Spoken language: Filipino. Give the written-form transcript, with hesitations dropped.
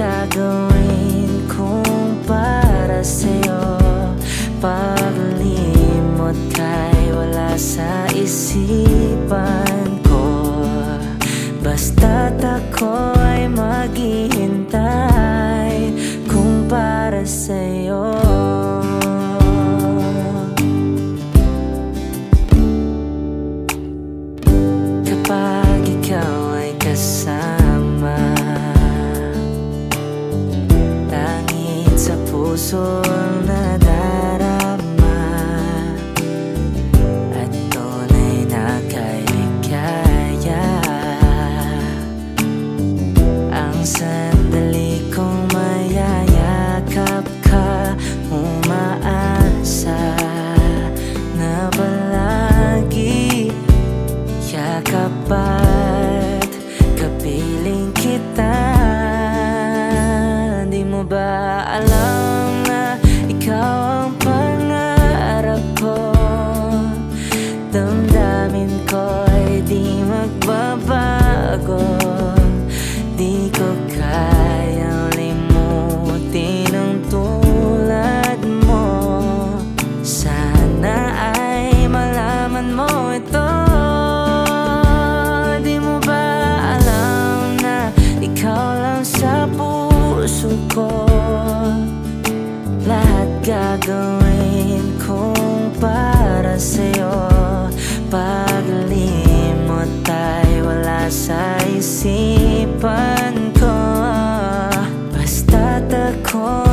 gagawin kung para sa'yo? Paglimot kay wala sa isipan ko, basta't ako ay maghihintay kung para sa'yo. Kapag ikaw ay kasama, langit sa puso ang nadarama, at tunay na kaligaya. Ang sandali kong mayayakap ka, umaasa na palagi yakap at kapiling kita. Di mo ba alam na ikaw ang pangarap ko? Damdamin ko ay di magbabago. Di ko kayang limutin ang tulad mo. Sana ay malaman mo ito. Di mo ba alam na ikaw lang sa puso ko? Lahat gagawin kung para sa'yo. Paglimot ay wala sa isipan ko, basta't ako